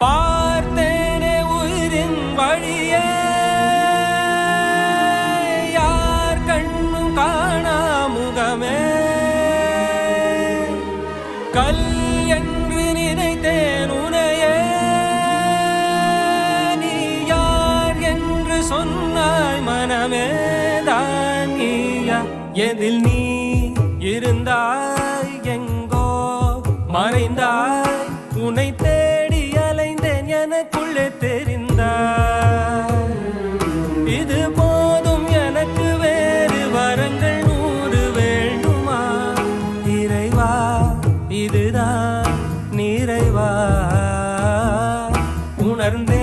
பார்த்தேனே உயிரின் வழியே யார் கண்ணும் காணா முகமே கல் என்று நினைத்தேன் உனையே நீ யார் என்று சொன்னாய் மனமே தான் நீயா எதில் நீ இருந்தாய் எங்கோ மறைந்தாய் உன்னை தேடி அலைந்தேன் எனக்குள்ளே தெரிந்தாய் இது போதும் எனக்கு வேறு வரங்கள் 100 வேண்டுமா இறைவா இதுதான் நிறைவா உணர்ந்தே